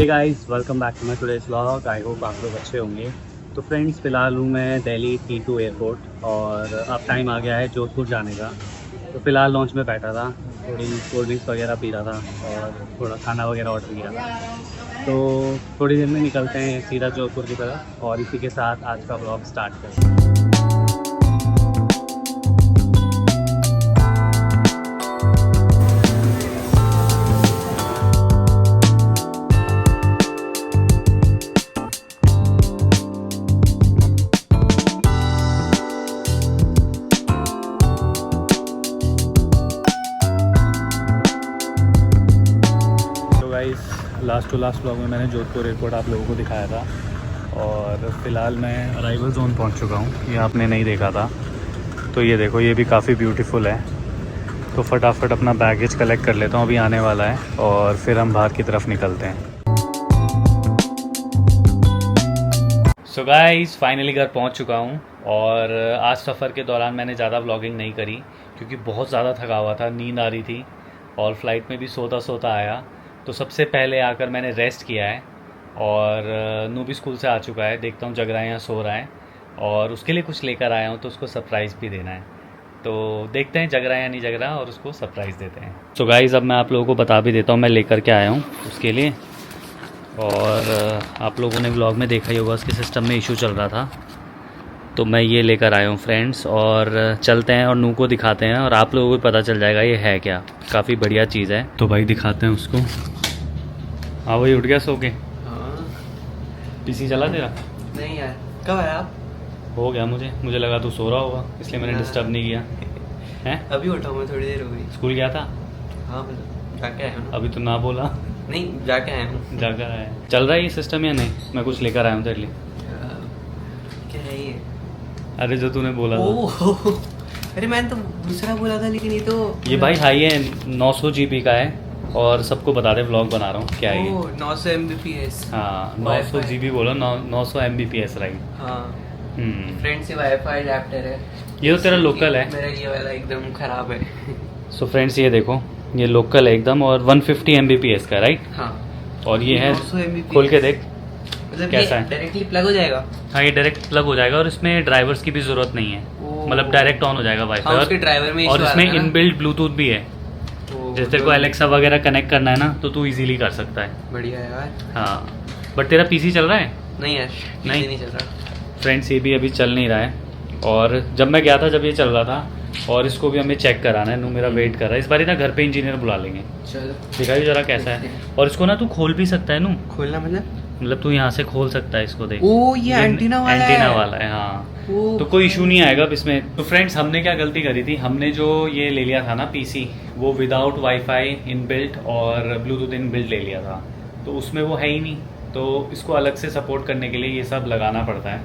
Hey guys, welcome back to my today's vlog. I hope आप लोग अच्छे होंगे। तो फ्रेंड्स, फ़िलहाल हूँ मैं दिल्ली T2 एयरपोर्ट और अब टाइम आ गया है जोधपुर जाने का। तो फ़िलहाल लॉन्च में बैठा था, थोड़ी कोल्ड ड्रिंक्स वगैरह पी रहा था और थोड़ा खाना वगैरह ऑर्डर किया था। तो थोड़ी देर में निकलते हैं सीधा जोधपुर की तरफ और इसी के साथ आज का व्लॉग स्टार्ट करते हैं। लास्ट टू लास्ट ब्लॉग में मैंने जोधपुर एयरपोर्ट आप लोगों को दिखाया था और फ़िलहाल मैं अराइवल जोन पहुंच चुका हूं। ये आपने नहीं देखा था तो ये देखो, ये भी काफ़ी ब्यूटीफुल है। तो फटाफट अपना बैगेज कलेक्ट कर लेता हूं, अभी आने वाला है और फिर हम बाहर की तरफ निकलते हैं। सो गाइस, फाइनली घर पहुंच चुका हूं और आज सफ़र के दौरान मैंने ज़्यादा ब्लॉगिंग नहीं करी क्योंकि बहुत ज़्यादा थका हुआ था, नींद आ रही थी और फ्लाइट में भी सोता सोता आया। तो सबसे पहले आकर मैंने रेस्ट किया है और नू भी स्कूल से आ चुका है। देखता हूँ जग रहा है या सो रहा है और उसके लिए कुछ लेकर आया हूँ तो उसको सरप्राइज़ भी देना है। तो देखते हैं जग रहा है या नहीं जग रहा और उसको सरप्राइज़ देते हैं। तो गाइज़, अब मैं आप लोगों को बता भी देता हूँ मैं लेकर के आया हूँ उसके लिए। और आप लोगों ने व्लॉग में देखा ही होगा, उसके सिस्टम में इशू चल रहा था तो मैं ये लेकर आया हूँ फ्रेंड्स। और चलते हैं और नू को दिखाते हैं और आप लोगों को पता चल जाएगा ये है क्या। काफ़ी बढ़िया चीज़ है। तो भाई दिखाते हैं उसको। हाँ भाई, उठ गया सो के? हाँ। पीसी चला तेरा? नहीं यार, कब आया आप? हो गया, मुझे लगा तू सो रहा होगा इसलिए मैंने डिस्टर्ब नहीं किया। हैं? अभी उठा हूँ मैं, थोड़ी देर हो गई। स्कूल गया था? हाँ मतलब जाके आया हूँ। अभी तो ना बोला। नहीं, जाके आया हूँ। जाकर आया। चल रहा है ये सिस्टम या नहीं? मैं कुछ लेकर आया हूँ तेरे लिए। क्या है ये? अरे जो तूने बोला था। अरे मैंने तो दूसरा बोला था लेकिन ये तो ये भाई हाई है, 900 GB का है और सबको बता दे व्लॉग बना रहा हूँ क्या है ये। 900 Mbps। हाँ 900 GB बोलो, 900 Mbps राइट। हाँ फ्रेंड से वाईफाई अडेप्टर है। ये तो तेरा लोकल है। मेरा ये वाला एकदम खराब है। सो फ्रेंड्स ये देखो, ये लोकल है एकदम और 150 Mbps का राइट। हाँ और ये है 900 Mbps। खोल के देख मतलब कैसा है। डायरेक्टली प्लग हो जाएगा? हाँ ये डायरेक्ट प्लग हो जाएगा और इसमें ड्राइवर्स की भी ज़रूरत नहीं है, मतलब डायरेक्ट ऑन हो जाएगा वाईफाई। हाँ, उसके ड्राइवर में और इसमें इनबिल्ट ब्लूटूथ भी है। जैसे तेरे को एलेक्सा वगैरह कनेक्ट करना है ना तो तू इजीली कर सकता है। बढ़िया है यार। हाँ बट तेरा पीसी चल रहा है? नहीं यार, नहीं चल रहा फ्रेंड्स, ये भी अभी चल नहीं रहा है। और जब मैं गया था जब ये चल रहा था और इसको भी हमें चेक कराना है। नू मेरा वेट कर रहा है। इस बार ना घर पे इंजीनियर बुला लेंगे। चलो दिखाइए जरा कैसा है। और इसको ना तू खोल भी सकता है। नू खोलना मतलब तू यहाँ से खोल सकता है इसको। देख ओ ये एंटीना वाला है। हाँ तो कोई इशू नहीं आएगा अब इसमें। तो फ्रेंड्स, हमने क्या गलती करी थी, हमने जो ये ले लिया था ना पीसी, वो विदाउट वाईफाई इनबिल्ट और ब्लूटूथ इनबिल्ट ले लिया था। तो उसमें वो है ही नहीं, तो इसको अलग से सपोर्ट करने के लिए ये सब लगाना पड़ता है।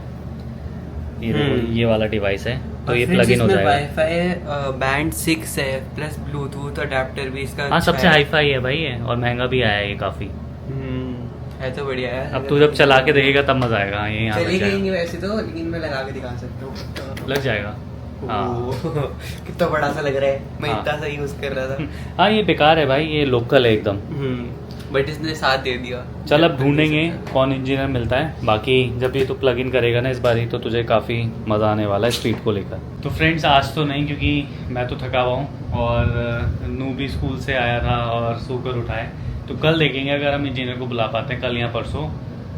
ये देखो, ये वाला डिवाइस है तो ये प्लग इन हो जाएगा। वाईफाई बैंड 6 है प्लस ब्लूटूथ अडेप्टर भी इसका। हाँ सबसे हाईफाई है भाई ये, और महंगा भी आया है ये काफ़ी। है तो बढ़िया है। अब तू जब चला के देखेगा तब मजा आएगा। हाँ ये यहाँ चले गएंगे वैसे तो, लेकिन मैं लगा के दिखा सकता हूँ। लग जाएगा। हाँ कितना बड़ा सा लग रहा है। मैं हाँ। इतना सा यूज कर रहा था। हाँ ये बेकार है भाई, ये लोकल है एकदम। बट इसने साथ दे दिया। चल अब ढूंढेंगे कौन इंजीनियर मिलता है। बाकी जब ये तो प्लग इन करेगा ना इस बार ही, तो तुझे काफ़ी मज़ा आने वाला है स्पीड को लेकर। तो फ्रेंड्स, आज तो नहीं क्योंकि मैं तो थका हुआ हूँ और नू भी स्कूल से आया था और सोकर उठा है। तो कल देखेंगे अगर हम इंजीनियर को बुला पाते हैं, कल या परसों।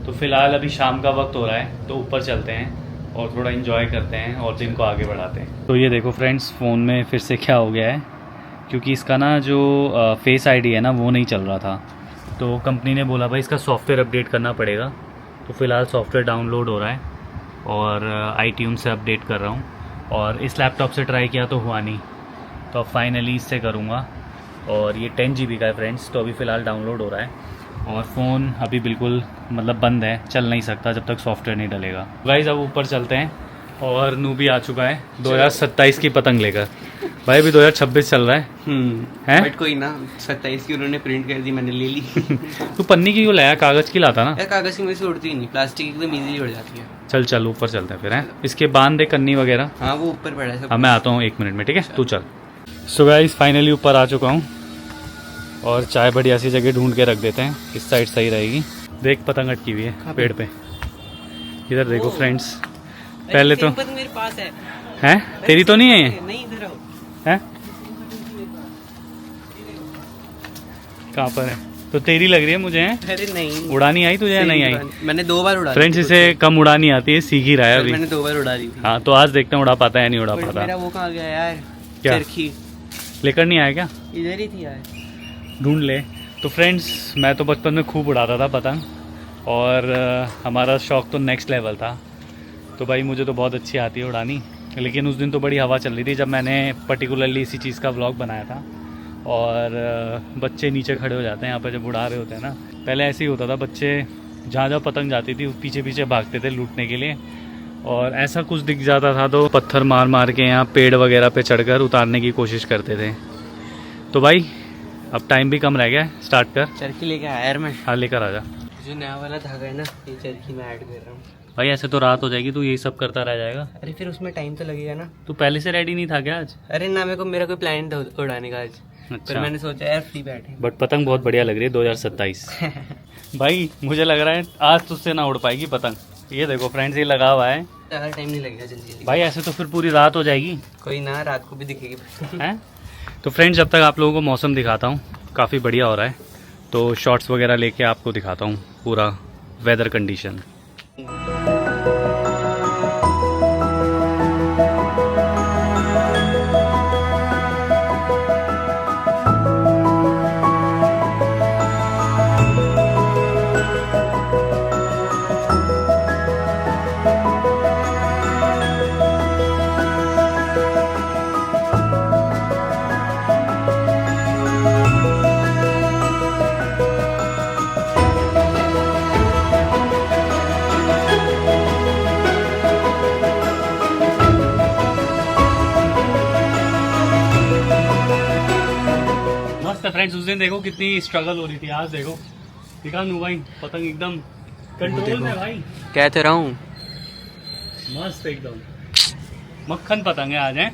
तो फिलहाल अभी शाम का वक्त हो रहा है तो ऊपर चलते हैं और थोड़ा इन्जॉय करते हैं और दिन को आगे बढ़ाते हैं। तो ये देखो फ्रेंड्स, फ़ोन में फिर से क्या हो गया है, क्योंकि इसका ना जो फेस आईडी है ना वो नहीं चल रहा था। तो कंपनी ने बोला भाई इसका सॉफ्टवेयर अपडेट करना पड़ेगा। तो फ़िलहाल सॉफ्टवेयर डाउनलोड हो रहा है और iTunes से अपडेट कर रहा हूँ। और इस लैपटॉप से ट्राई किया तो हुआ नहीं, तो अब फाइनली इससे करूँगा। और ये 10 GB का है फ्रेंड्स। तो अभी फ़िलहाल डाउनलोड हो रहा है और फ़ोन अभी बिल्कुल मतलब बंद है, चल नहीं सकता जब तक सॉफ्टवेयर नहीं डलेगा। गाइस अब ऊपर चलते हैं और नू भी आ चुका है 2027 की पतंग लेकर। भाई अभी 2026 चल रहा है। बट कोई ना, 27 की उन्होंने प्रिंट कर दी, मैंने ले ली। तू पन्नी की क्यों लाया, कागज़ की लाता ना। कागज की मेरे से उड़ती ही नहीं, प्लास्टिक एकदम इजीली उड़ जाती है। चल ऊपर चलते हैं फिर। हैं इसके बांध दे कन्नी वगैरह। हाँ वो ऊपर पड़ा है सब। हाँ मैं आता हूँ 1 मिनट में, ठीक है तू चल। सो गाइस फाइनली ऊपर आ चुका हूँ और चाय बढ़िया सी जगह ढूंढ के रख देते हैं, इस साइड सही रहेगी। देख पतंग अटकी हुई है कहाँ पे? पेड़ पे। इधर देखो ओह। फ्रेंड्स, पहले तो पतंग मेरे पास है। है, तेरी तो नहीं है ये? नहीं, इधर आओ। है कहाँ पर है? तो तेरी लग रही है मुझे, है? अरे नहीं, उड़ानी आई तुझे या नहीं आई? मैंने 2 बार उड़ा ली फ्रेंड्स थी इसे कम उड़ानी आती है, सीख ही रहा है खुद। अभी। मैंने 2 बार उड़ा ली थी। हाँ तो आज देखते हैं उड़ा पाता है या नहीं उड़ा बट पाता। मेरा वो कहाँ गया यार? क्या? चरखी लेकर नहीं आया क्या? इधर ही थी यार। ढूंढ ले। तो फ्रेंड्स मैं तो बचपन में खूब उड़ाता था पतंग, और हमारा शौक तो नेक्स्ट लेवल था। तो भाई मुझे तो बहुत अच्छी आती है उड़ानी, लेकिन उस दिन तो बड़ी हवा चल रही थी जब मैंने पर्टिकुलरली इसी चीज़ का व्लॉग बनाया था। और बच्चे नीचे खड़े हो जाते हैं यहाँ पर जब उड़ा रहे होते हैं ना। पहले ऐसे ही होता था, बच्चे जहाँ जहाँ पतंग जाती थी पीछे पीछे भागते थे लूटने के लिए, और ऐसा कुछ दिख जाता था तो पत्थर मार मार के यहाँ पेड़ वगैरह पे चढ़कर उतारने की कोशिश करते थे। तो भाई अब टाइम भी कम रह गया है, स्टार्ट कर। चरखी लेके आया यार मैं। हाँ लेकर आ जा। जो नया वाला धागा है ना, ये चरखी में ऐड कर रहा हूँ। भाई ऐसे तो रात हो जाएगी, तू यही सब करता रह जाएगा। अरे फिर उसमें टाइम तो लगेगा ना। तू पहले से रेडी नहीं था क्या आज? अरे ना, मेरा कोई प्लान था उड़ाने का आज। फिर अच्छा, मैंने सोचा यार फ्री बैठे। बट पतंग बहुत बढ़िया लग रही है 2027। भाई मुझे लग रहा है आज तुझसे ना उड़ पाएगी पतंग। ये देखो फ्रेंड्स, ये लगा हुआ है। ज़्यादा टाइम नहीं लगेगा, जल्दी जल्दी। भाई ऐसे तो फिर पूरी रात हो जाएगी। कोई ना, रात को भी दिखेगी। हैं? तो फ्रेंड्स जब तक आप लोगों को मौसम दिखाता हूँ, काफ़ी बढ़िया हो रहा है, तो शॉर्ट्स वगैरह लेके आपको दिखाता हूँ पूरा वेदर कंडीशन। फ्रेंड्स उस दिन देखो कितनी स्ट्रगल हो रही थी, आज देखो दिखा नू भाई पतंग एकदम कंट्रोल में भाई। कह तो रहा हूँ, मस्त एकदम मक्खन पतंग है आज, है।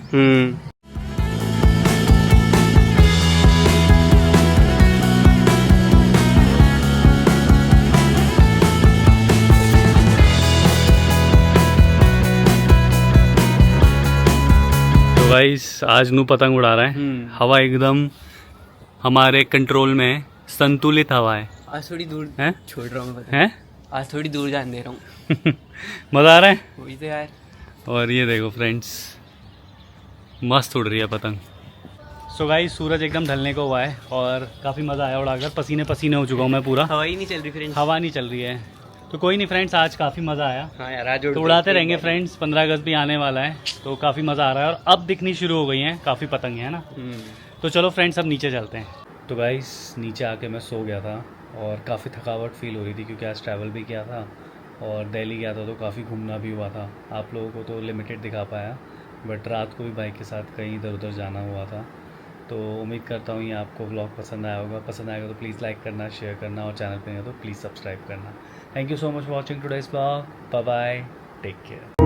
तो गाइस आज नू पतंग उड़ा रहा है, हवा एकदम हमारे कंट्रोल में है, संतुलित हवा है। आज थोड़ी दूर है, छोड़ रहा हूँ मैं है? आज थोड़ी दूर जान दे रहा हूँ। मज़ा आ रहा है। वही तो यार। और ये देखो फ्रेंड्स, मस्त उड़ रही है पतंग। सो गाइस सूरज एकदम ढलने को हुआ है और काफ़ी मज़ा आया उड़ाकर, पसीने पसीने हो चुका हूँ मैं पूरा। हवा ही नहीं चल रही फ्रेंड्स। हवा नहीं चल रही है, तो कोई नहीं फ्रेंड्स, आज काफ़ी मज़ा आया। हाँ यार, आज तो उड़ाते रहेंगे फ्रेंड्स, 15 अगस्त भी आने वाला है तो काफ़ी मज़ा आ रहा है, और अब दिखनी शुरू हो गई हैं काफ़ी पतंग है ना। तो चलो फ्रेंड्स अब नीचे चलते हैं। तो गाइस नीचे आके मैं सो गया था और काफ़ी थकावट फील हो रही थी क्योंकि आज ट्रैवल भी किया था और दिल्ली गया था तो काफ़ी घूमना भी हुआ था। आप लोगों को तो लिमिटेड दिखा पाया, बट रात को भी बाइक के साथ कहीं इधर उधर जाना हुआ था। तो उम्मीद करता हूँ ये आपको व्लॉग पसंद आया होगा। पसंद आएगा तो प्लीज़ लाइक करना, शेयर करना, और चैनल पे नहीं हो तो प्लीज़ सब्सक्राइब करना। Thank you so much for watching today's vlog. Bye bye, take care.